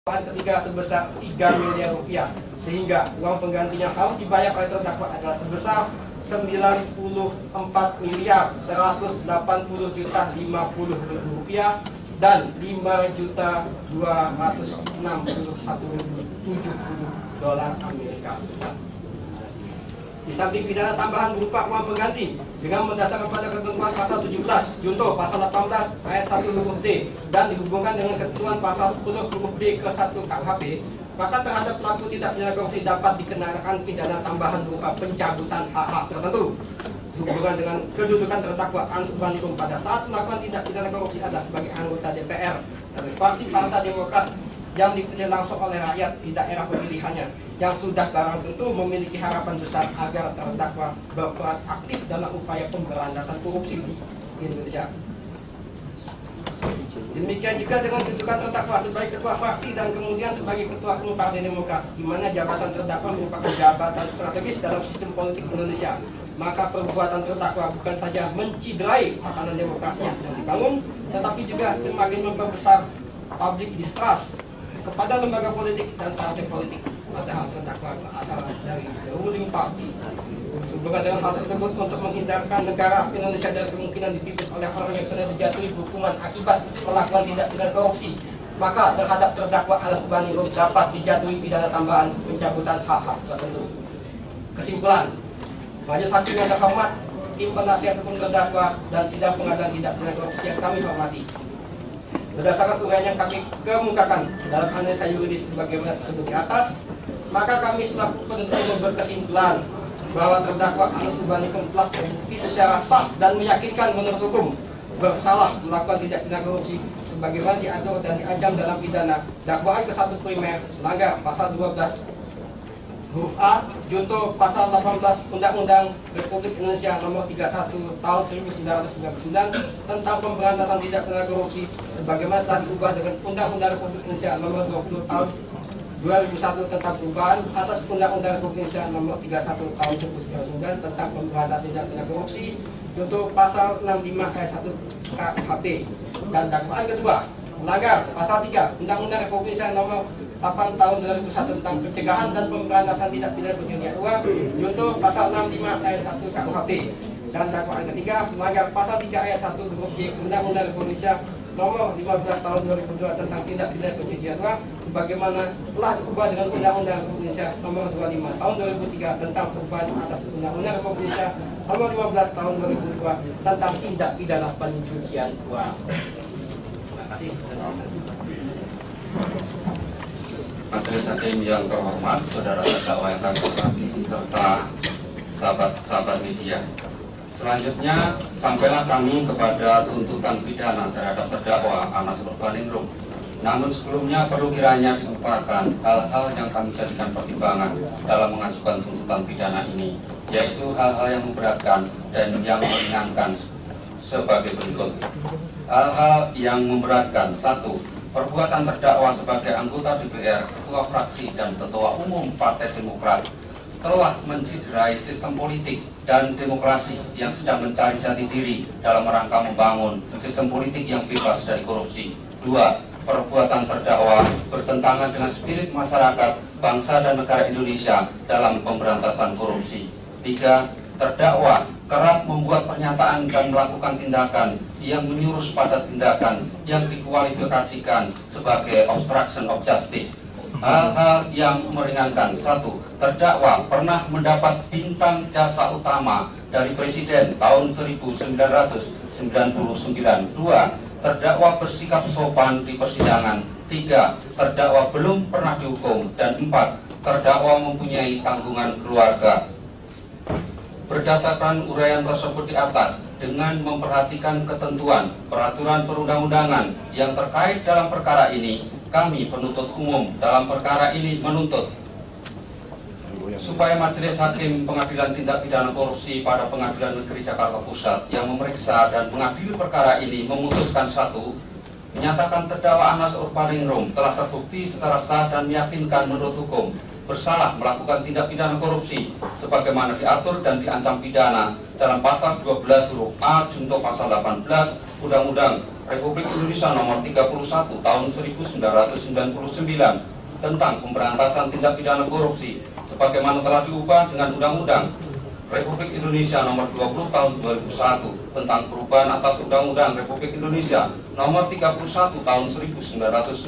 ketiga sebesar 3 miliar rupiah, sehingga uang penggantinya harus dibayar oleh terdakwa adalah sebesar 94 miliar 180 juta 50 ribu rupiah dan 5 juta 261.070 dolar Amerika Serikat. Di samping pidana tambahan berupa uang pengganti dengan mendasarkan pada ketentuan pasal 17 junto pasal 18 ayat 1 huruf D dan dihubungkan dengan ketentuan pasal 10 huruf D ke 1 KUHP, maka terhadap pelaku tindak pidana korupsi dapat dikenakan pidana tambahan berupa pencabutan hak-hak tertentu sehubungan dengan kedudukan terdakwa Hans Urbaningrum pada saat melakukan tindak pidana korupsi adalah sebagai anggota DPR dari fraksi Partai Demokrat yang dipilih langsung oleh rakyat di daerah pemilihannya, yang sudah barang tentu memiliki harapan besar agar terdakwa berperan aktif dalam upaya pemberantasan korupsi di Indonesia. Demikian juga dengan kedudukan terdakwa sebagai ketua fraksi dan kemudian sebagai ketua umum Partai Demokrat, di mana jabatan terdakwa merupakan jabatan strategis dalam sistem politik Indonesia. Maka perbuatan terdakwa bukan saja menciderai tatanan demokrasinya yang dibangun, tetapi juga semakin memperbesar public distrust kepada lembaga politik dan partai politik, padahal terdakwa berasal dari the ruling party. Sehubungan dengan hal tersebut, untuk menghindarkan negara Indonesia dari kemungkinan dipimpin oleh orang yang telah dijatuhi hukuman akibat melakukan tindak pidana korupsi, maka terhadap terdakwa Hans Urbaningrum dapat dijatuhi pidana tambahan pencabutan hak-hak tertentu. Kesimpulan, Majelis Hakim yang terhormat, tim penasihat hukum terdakwa dan sidang pengadilan tindak pidana korupsi yang kami hormati, berdasarkan uraian yang kami kemukakan dalam analisa yuridis sebagaimana tersebut di atas, maka kami selaku penuntut umum berkesimpulan bahwa terdakwa Hans Urbaningrum telah terbukti secara sah dan meyakinkan menurut hukum bersalah melakukan tindak pidana korupsi sebagaimana diatur dan diancam dalam pidana dakwaan ke-1 primer melanggar pasal 12 huruf A junto pasal 18 Undang-Undang Republik Indonesia nomor 31 tahun 1999 tentang pemberantasan tindak pidana korupsi sebagaimana telah diubah dengan Undang-Undang Republik Indonesia nomor 20 tahun 2001 tentang perubahan atas Undang-Undang Republik Indonesia nomor 31 tahun 1999 tentang pemberantasan tindak pidana korupsi junto pasal 65 ayat 1 KUHP. Dan dakwaan kedua melanggar pasal 3 Undang-Undang Republik Indonesia nomor 8 tahun 2001 tentang pencegahan dan pemberantasan tindak pidana pencucian uang junto pasal 65 ayat 1 KUHP. Dan dakwaan ketiga melanggar pasal 3 ayat 1 huruf J Undang-Undang Republik Indonesia nomor 15 tahun 2002 tentang tindak pidana pencucian uang sebagaimana telah diubah dengan Undang-Undang Republik Indonesia nomor 25 tahun 2003 tentang perubahan atas Undang-Undang Republik Indonesia nomor 15 tahun 2002 tentang tindak pidana pencucian uang. Terima kasih. Majelis Hakim yang terhormat, saudara terdakwa yang kami hormati, serta sahabat-sahabat media. Selanjutnya, sampailah kami kepada tuntutan pidana terhadap terdakwa Hans Urbaningrum. Namun sebelumnya perlu kiranya dilupakan hal-hal yang kami jadikan pertimbangan dalam mengajukan tuntutan pidana ini, yaitu hal-hal yang memberatkan dan yang meringankan sebagai berikut. Hal-hal yang memberatkan: 1. Perbuatan terdakwa sebagai anggota DPR, ketua fraksi, dan ketua umum Partai Demokrat telah menciderai sistem politik dan demokrasi yang sedang mencari jati diri dalam rangka membangun sistem politik yang bebas dari korupsi. 2. Perbuatan terdakwa bertentangan dengan spirit masyarakat, bangsa, dan negara Indonesia dalam pemberantasan korupsi. 3. Terdakwa kerap membuat pernyataan dan melakukan tindakan yang menyuruh pada tindakan yang dikualifikasikan sebagai obstruction of justice. Hal-hal yang meringankan: 1. Terdakwa pernah mendapat bintang jasa utama dari Presiden tahun 1999. 2. Terdakwa bersikap sopan di persidangan. 3. Terdakwa belum pernah dihukum. Dan 4. Terdakwa mempunyai tanggungan keluarga. Berdasarkan uraian tersebut di atas, dengan memperhatikan ketentuan peraturan perundang-undangan yang terkait dalam perkara ini, kami penuntut umum dalam perkara ini menuntut supaya Majelis Hakim Pengadilan Tindak Pidana Korupsi pada Pengadilan Negeri Jakarta Pusat yang memeriksa dan mengadili perkara ini memutuskan: 1. Menyatakan terdakwa Hans Urbaningrum telah terbukti secara sah dan meyakinkan menurut hukum bersalah melakukan tindak pidana korupsi sebagaimana diatur dan diancam pidana dalam pasal 12 huruf A junto pasal 18 Undang-Undang Republik Indonesia Nomor 31 Tahun 1999 tentang pemberantasan tindak pidana korupsi sebagaimana telah diubah dengan Undang-Undang Republik Indonesia Nomor 20 Tahun 2001 tentang perubahan atas Undang-Undang Republik Indonesia Nomor 31 Tahun 1999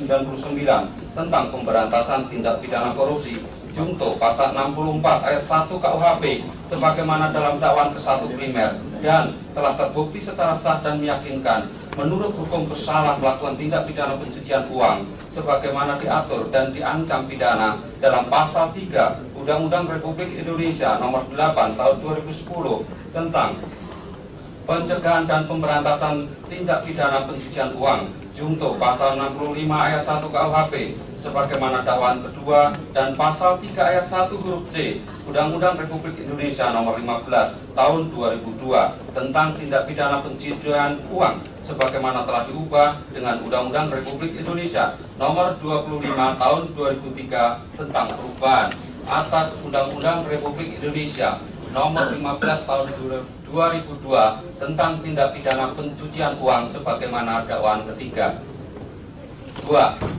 tentang pemberantasan tindak pidana korupsi junto pasal 64 ayat 1 KUHP sebagaimana dalam dakwaan ke-1 primer dan telah terbukti secara sah dan meyakinkan menurut hukum bersalah melakukan tindak pidana pencucian uang sebagaimana diatur dan diancam pidana dalam pasal 3 Undang-Undang Republik Indonesia Nomor 8 Tahun 2010 tentang pencegahan dan pemberantasan tindak pidana pencucian uang junto pasal 65 ayat 1 KUHP sebagaimana dakwaan kedua dan pasal 3 ayat 1 huruf C Undang-Undang Republik Indonesia Nomor 15 Tahun 2002 tentang tindak pidana pencucian uang sebagaimana telah diubah dengan Undang-Undang Republik Indonesia Nomor 25 Tahun 2003 tentang perubahan atas Undang-Undang Republik Indonesia Nomor 15 Tahun 2002 tentang tindak pidana pencucian uang sebagaimana dakwaan ketiga. 2.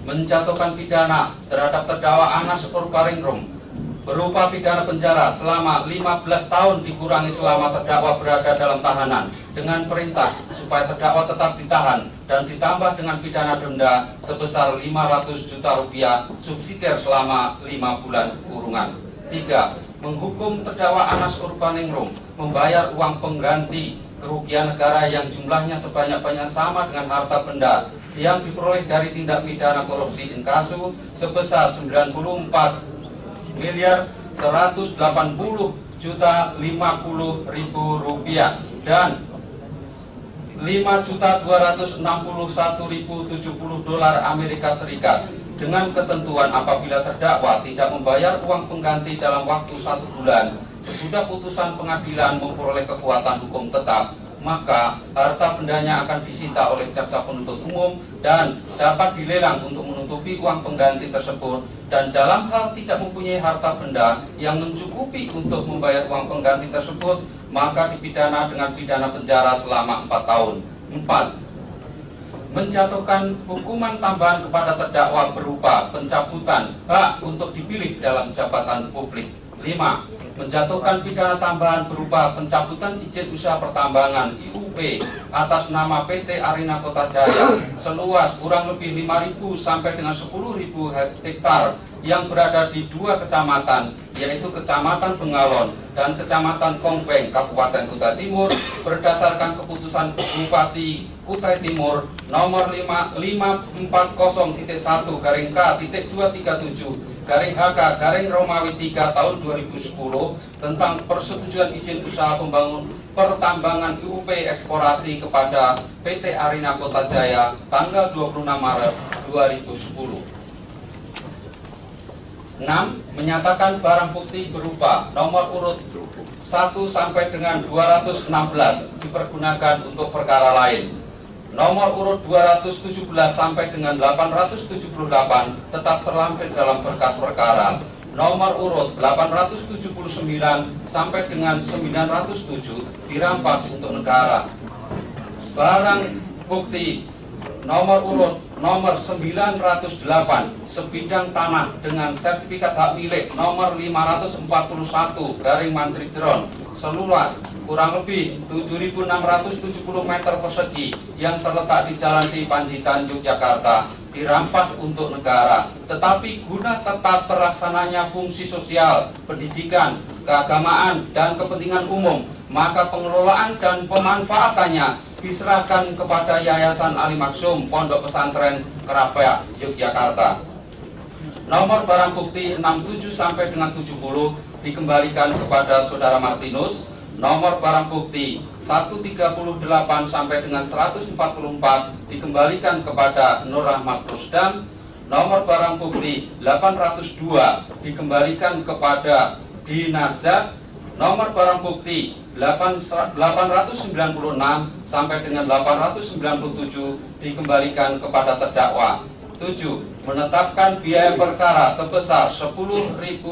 Menjatuhkan pidana terhadap terdakwa Anas Urbaningrum berupa pidana penjara selama 15 tahun dikurangi selama terdakwa berada dalam tahanan dengan perintah supaya terdakwa tetap ditahan dan ditambah dengan pidana denda sebesar 500 juta rupiah subsidiar selama 5 bulan kurungan. 3. Menghukum terdakwa Anas Urbaningrum membayar uang pengganti kerugian negara yang jumlahnya sebanyak-banyak sama dengan harta benda yang diperoleh dari tindak pidana korupsi inkasu sebesar 94 miliar 180 juta 50.000 rupiah dan 5.261.070 dolar Amerika Serikat dengan ketentuan apabila terdakwa tidak membayar uang pengganti dalam waktu 1 bulan sesudah putusan pengadilan memperoleh kekuatan hukum tetap, maka harta bendanya akan disita oleh jaksa penuntut umum dan dapat dilelang untuk menutupi uang pengganti tersebut. Dan dalam hal tidak mempunyai harta benda yang mencukupi untuk membayar uang pengganti tersebut, maka dipidana dengan pidana penjara selama 4 tahun. 4. Menjatuhkan hukuman tambahan kepada terdakwa berupa pencabutan hak untuk dipilih dalam jabatan publik. 5. Menjatuhkan pidana tambahan berupa pencabutan izin usaha pertambangan IUP atas nama PT Arina Kota Jaya seluas kurang lebih 5.000 sampai dengan 10.000 hektar yang berada di 2 kecamatan, yaitu Kecamatan Bengalon dan Kecamatan Kongpeng, Kabupaten Kutai Timur, berdasarkan keputusan Bupati Kutai Timur nomor 540-K-237-HK Romawi 3 tahun 2010 tentang persetujuan izin usaha pembangun pertambangan IUP eksplorasi kepada PT Arina Kota Jaya tanggal 26 Maret 2010. 6. Menyatakan barang bukti berupa nomor urut 1 sampai dengan 216 dipergunakan untuk perkara lain. Nomor urut 217 sampai dengan 878 tetap terlampir dalam berkas perkara. Nomor urut 879 sampai dengan 907 dirampas untuk negara. Barang bukti nomor urut nomor 908 sebidang tanah dengan sertifikat hak milik nomor 541 Mantri Jeron seluas kurang lebih 7.670 meter persegi yang terletak di Jalan di Panjitan, Yogyakarta dirampas untuk negara, tetapi guna tetap terlaksananya fungsi sosial, pendidikan, keagamaan, dan kepentingan umum, maka pengelolaan dan pemanfaatannya diserahkan kepada Yayasan Ali Maksum Pondok Pesantren Kerapia, Yogyakarta. Nomor barang bukti 67 sampai dengan 70 dikembalikan kepada Saudara Martinus. Nomor barang bukti 138 sampai dengan 144 dikembalikan kepada Nur Rahmat Rusdan. Nomor barang bukti 802 dikembalikan kepada Dinazat. Nomor barang bukti 896 sampai dengan 897 dikembalikan kepada terdakwa. 7. Menetapkan biaya perkara sebesar Rp10.000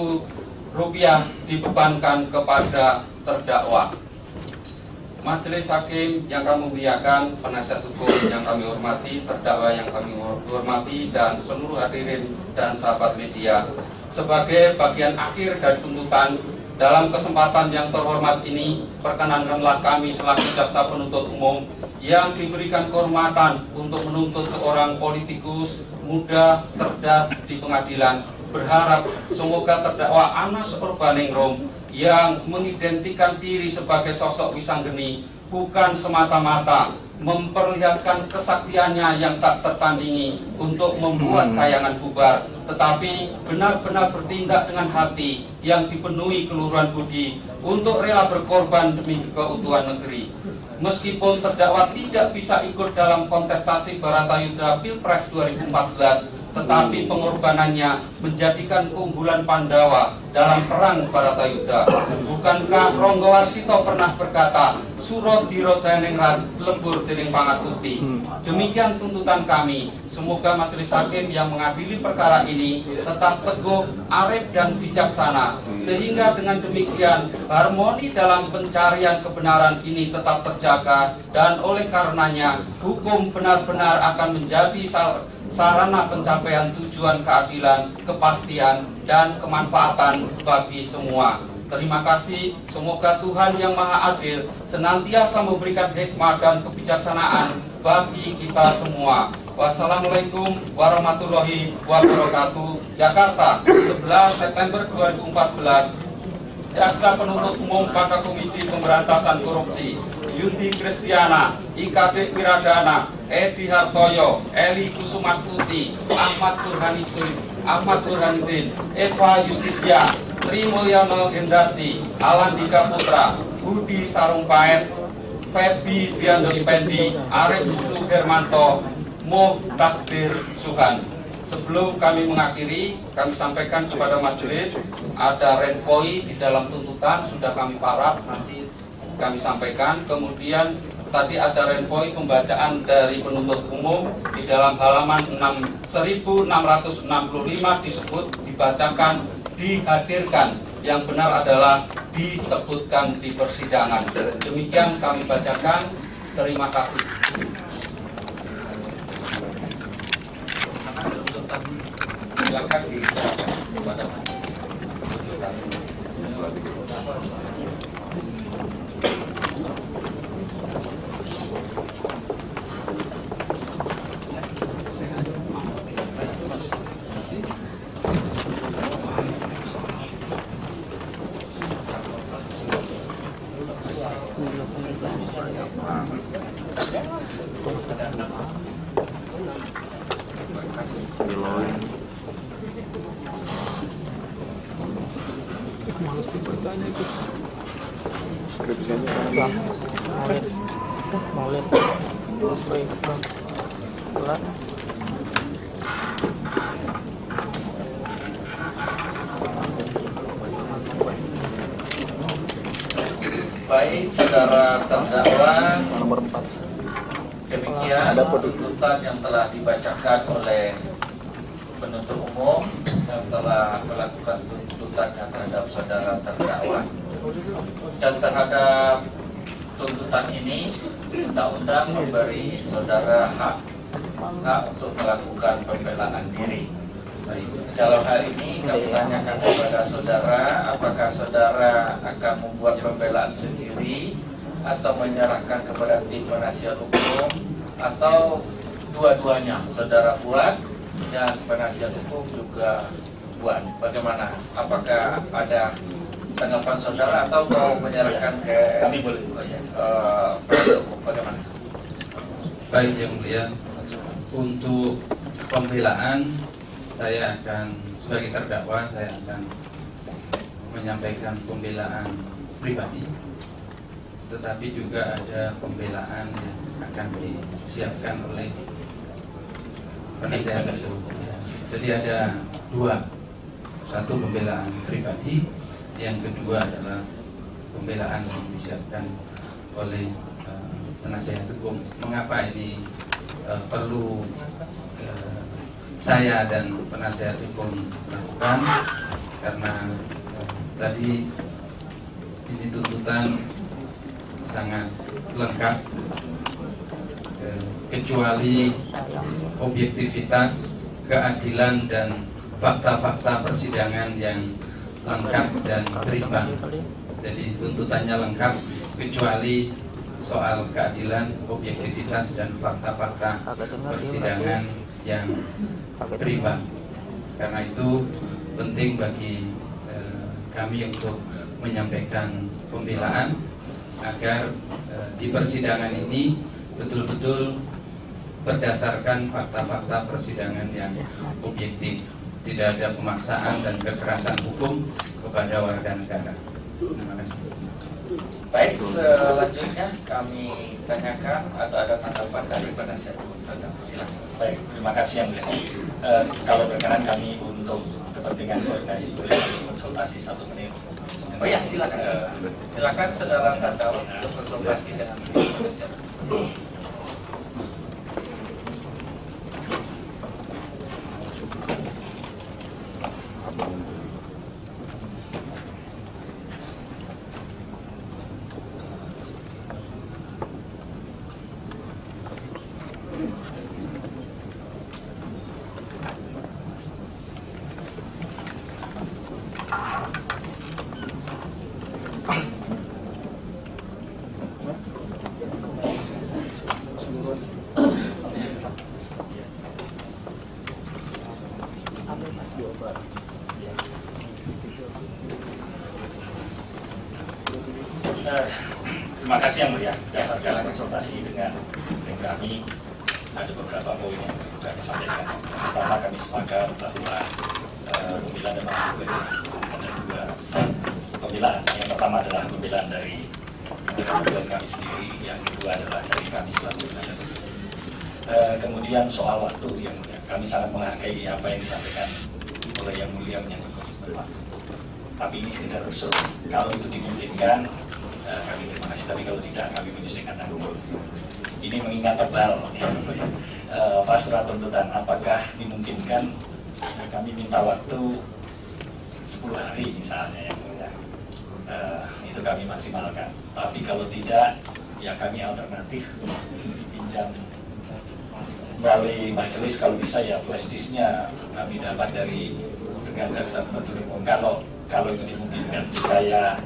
dibebankan kepada terdakwa. Majelis Hakim yang kami muliakan, penasihat hukum yang kami hormati, terdakwa yang kami hormati, dan seluruh hadirin dan sahabat media. Sebagai bagian akhir dari tuntutan, dalam kesempatan yang terhormat ini, perkenankanlah kami selaku jaksa penuntut umum yang diberikan kehormatan untuk menuntut seorang politikus muda, cerdas di pengadilan, berharap semoga terdakwa Anas Urbaningrum yang mengidentikan diri sebagai sosok Wisanggeni bukan semata-mata memperlihatkan kesaktiannya yang tak tertandingi untuk membuat kayangan bubar, tetapi benar-benar bertindak dengan hati yang dipenuhi keluhuran budi untuk rela berkorban demi keutuhan negeri. Meskipun terdakwa tidak bisa ikut dalam kontestasi Baratayuda Pilpres 2014, tetapi pengorbanannya menjadikan keunggulan Pandawa dalam perang Baratayuda. Bukankah Ronggo Warsito pernah berkata, "Suro diro jayaningrat, lebur dening pangastuti"? Demikian tuntutan kami. Semoga majelis hakim yang mengadili perkara ini tetap teguh, arif dan bijaksana, sehingga dengan demikian harmoni dalam pencarian kebenaran ini tetap terjaga, dan oleh karenanya hukum benar-benar akan menjadi sarana pencapaian tujuan keadilan, kepastian, dan kemanfaatan bagi semua. Terima kasih. Semoga Tuhan yang Maha Adil senantiasa memberikan hikmah dan kebijaksanaan bagi kita semua. Wassalamualaikum warahmatullahi wabarakatuh. Jakarta, 11 September 2014. Jaksa Penuntut Umum pada Komisi Pemberantasan Korupsi: Yunti Kristiana, IKD Wiradana, Edi Hartoyo, Eli Kusumastuti, Ahmad Burhanuddin, Eva Justisia, Tri Mulyono Hendarti, Alandika Putra, Budi Sarumpait, Febi Diandospendi, Arif Suhermanto, Moh Takdir Suhan. Sebelum kami mengakhiri, kami sampaikan kepada majelis, ada renvoi di dalam tuntutan, sudah kami paraf, nanti kami sampaikan. Kemudian tadi ada renvoi pembacaan dari penuntut umum di dalam halaman 1665 disebut, dibacakan, dihadirkan. Yang benar adalah disebutkan di persidangan. Demikian kami bacakan. Terima kasih. Silakan diserahkan kepada Baik, saudara terdakwa, nomor 4. Demikian tuntutan yang telah dibacakan oleh penuntut umum yang telah melakukan tuntutan terhadap saudara terdakwa. Dan terhadap tuntutan ini, undang-undang memberi saudara hak untuk melakukan pembelaan diri. Dalam hal ini kami tanyakan kepada saudara, apakah saudara akan membuat pembelaan sendiri atau menyerahkan kepada tim penasihat hukum, atau dua-duanya saudara buat dan penasihat hukum juga buat? Bagaimana? Apakah ada tanggapan saudara atau mau menyerahkan ke kami? Boleh penasihat hukum, bagaimana? Baik, yang mulia, untuk pembelaan saya akan, sebagai terdakwa, saya akan menyampaikan pembelaan pribadi, tetapi juga ada pembelaan yang akan disiapkan oleh penasihat hukum. Jadi ada dua, satu pembelaan pribadi, yang kedua adalah pembelaan yang disiapkan oleh penasihat hukum. Mengapa ini perlu saya dan penasihat hukum lakukan? Karena tadi ini tuntutan sangat lengkap, kecuali objektivitas, keadilan dan fakta-fakta persidangan yang lengkap dan berimbang. Jadi tuntutannya lengkap kecuali soal keadilan, objektivitas dan fakta-fakta persidangan yang berimbang. Karena itu penting bagi kami untuk menyampaikan pembelaan agar di persidangan ini betul-betul berdasarkan fakta-fakta persidangan yang objektif, tidak ada pemaksaan dan kekerasan hukum kepada warga negara. Terima kasih. Baik, selanjutnya kami tanyakan atau ada tanggapan dari penasihat hukum terdakwa. Silakan. Baik, terima kasih yang mulia. Kalau berkenan kami untuk kepentingan koordinasi boleh konsultasi 1 menit. Oh ya, silakan. Silakan saudara terdakwa untuk konsultasi dengan penasihat hukum. Terima kasih yang mulia. Berdasarkan konsultasi dengan kami, ada beberapa poin yang kami sampaikan. Pertama, kami sepakat bahwa pembelaan dan jelas ada 2 pembelaan. Yang pertama adalah pembelaan dari kami sendiri, yang kedua adalah dari kami selaku penasihat hukum. Kemudian soal waktu, yang mulia, kami sangat menghargai apa yang disampaikan oleh yang mulia menyangkut komitmen waktu. Tapi ini sekedar usul. Kalau itu dimungkinkan, kami terima kasih. Tapi kalau tidak, kami menyelesaikan tanggung. Ini mengingat tebal Pak surat tuntutan. Apakah dimungkinkan kami minta waktu 10 hari misalnya, yang mulia. Itu kami maksimalkan. Tapi kalau tidak, ya kami alternatif pinjam melalui majelis, kalau bisa ya flash disknya kami dapat dari rekan jaksa penuntut umum. Kalau itu dimungkinkan, supaya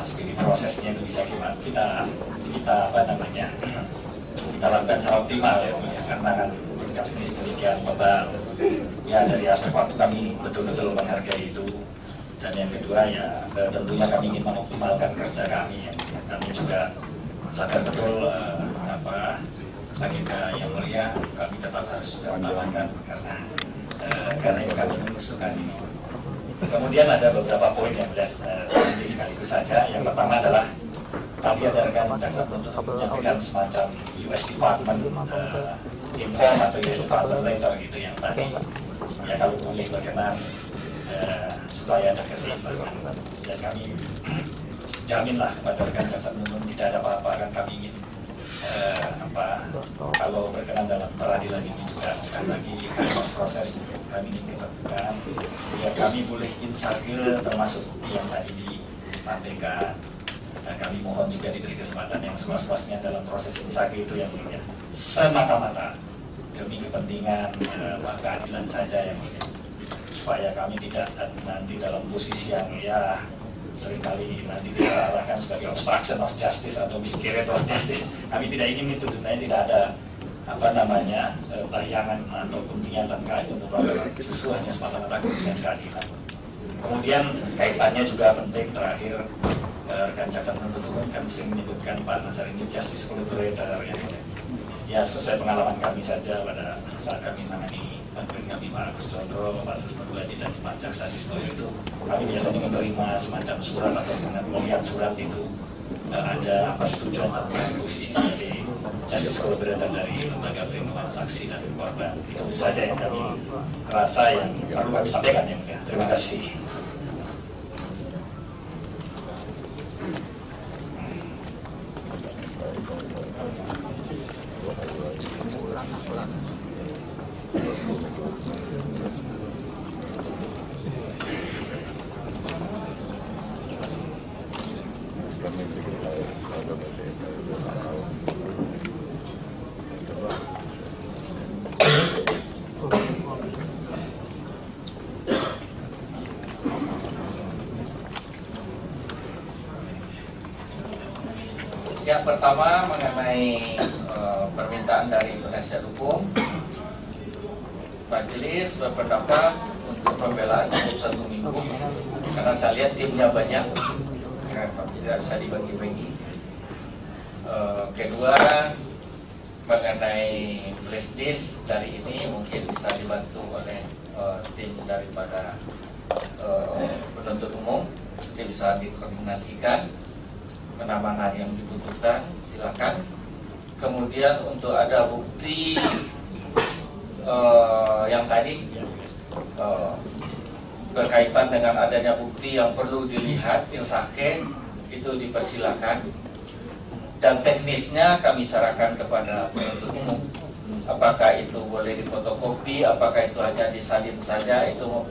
seperti prosesnya itu bisa kita lakukan secara optimal ya, karena kan kasus ini sedemikian tebal. Ya, dari aspek waktu kami betul-betul menghargai itu. Dan yang kedua ya tentunya kami ingin mengoptimalkan kerja kami. Kami juga sadar betul agenda yang mulia kami tetap harus juga utamakan karena itu kami mengusulkan ini. Kemudian ada beberapa poin yang nanti sekaligus saja. Yang pertama adalah tadi ada rekan jaksa penuntut menyampaikan semacam US Department inform atau US Department letter gitu yang tadi ya kalau boleh berkenan supaya ada keseimbangan, dan kami jaminlah kepada rekan jaksa penuntut tidak ada apa-apa, kan kami ingin kalau berkenan dalam peradilan ini juga sekali lagi proses kami ingin keterbukaan biar kami boleh insage termasuk yang tadi disampaikan. Kami mohon juga diberi kesempatan yang seluas-luasnya dalam proses insage itu yang mulia, semata-mata demi kepentingan keadilan saja yang mulia, supaya kami tidak nanti dalam posisi yang ya seringkali nanti diarahkan sebagai obstruction of justice atau miscarriage of justice. Kami tidak ingin itu, sebenarnya tidak ada bayangan ataupun niatan kami untuk melakukan justru hanya semata-mata kepentingan keadilan. Kemudian kaitannya juga penting terakhir, rekan jaksa penuntut umum kan sering menyebutkan Pak Nazar ini justice collaborator ya sesuai pengalaman kami saja pada saat kami menangani bantuan kami Pak Agus Condro, Pak Susmodwati dan Pak Jaksa Sistoyo itu, kami biasanya menerima semacam surat atau melihat surat itu ada persetujuan tentang posisi sebagai justice collaborator dari lembaga perlindungan saksi dan korban. Itu saja yang kami rasa yang perlu kami sampaikan ya. Terima kasih. Yang pertama mengenai permintaan dari penasihat hukum, majelis berpendapat untuk pembelaan cukup 1 minggu karena saya lihat timnya banyak, tidak bisa dibagi-bagi. Kedua, mengenai flash disk dari ini mungkin bisa dibantu oleh tim daripada penuntut umum, nanti bisa dikoordinasikan mana-mana yang dibutuhkan, silakan. Kemudian untuk ada bukti yang tadi berkaitan dengan adanya bukti yang perlu dilihat insake, itu dipersilakan. Dan teknisnya kami sarankan kepada penuntut umum, apakah itu boleh difotokopi, apakah itu hanya disalin saja, itu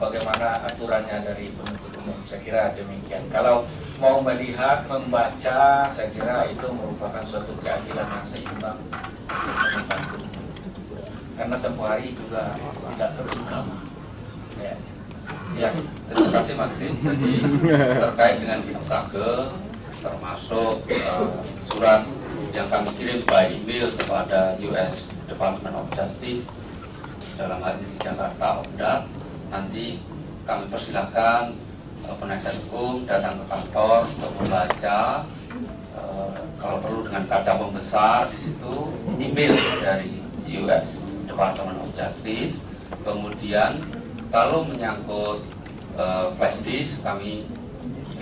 bagaimana aturannya dari penuntut umum. Saya kira demikian. Kalau mau melihat, membaca, saya kira itu merupakan suatu keadilan yang seimbang untuk membantu. Karena tempoh hari juga tidak terbuka. Ya. Silakan. Terima kasih majelis. Jadi terkait dengan insake, termasuk surat yang kami kirim by email kepada US Department of Justice, dalam hal ini di Jakarta, ODAT, nanti kami persilahkan penasihat hukum datang ke kantor untuk membaca, kalau perlu dengan kaca pembesar di situ, email dari US Department of Justice. Kemudian kalau menyangkut flash disk, kami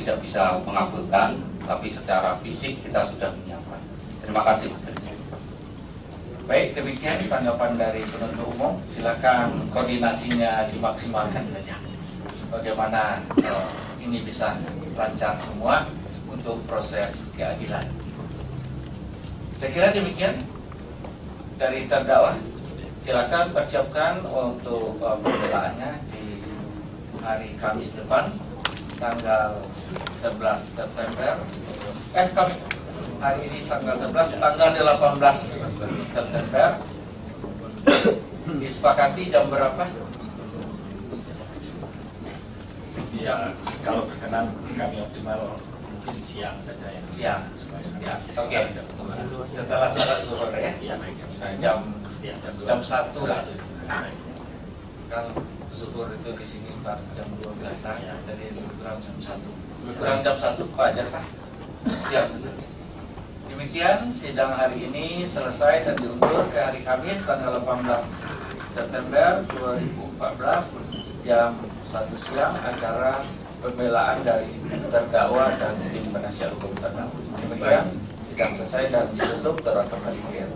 tidak bisa mengabulkan, tapi secara fisik kita sudah menyiapkan. Terima kasih. Baik, demikian tanggapan dari penuntut umum. Silakan koordinasinya dimaksimalkan saja. Bagaimana ini bisa lancar semua untuk proses keadilan. Saya kira demikian dari terdakwa. Silakan persiapkan untuk pembelaannya di hari Kamis depan, tanggal 11 September. Hari ini tanggal 11, tanggal 18 September. Disepakati jam berapa? Ya, kalau berkenan kami optimal mungkin siang saja ya. Siang. Ya, Oke. Setelah salat zuhur ya. Ya, baik. Jam 1 lah. Baik. Kan zuhur itu di sini start jam 12-an ya, jadi lebih kurang jam 1. Lebih kurang jam 1 Pak Jaksa. Siap. Demikian sidang hari ini selesai dan diundur ke hari Kamis tanggal 18 September 2014 jam 1 siang, acara pembelaan dari terdakwa dan tim penasihat hukum terdakwa. Demikian sidang selesai dan ditutup. Terima kasih.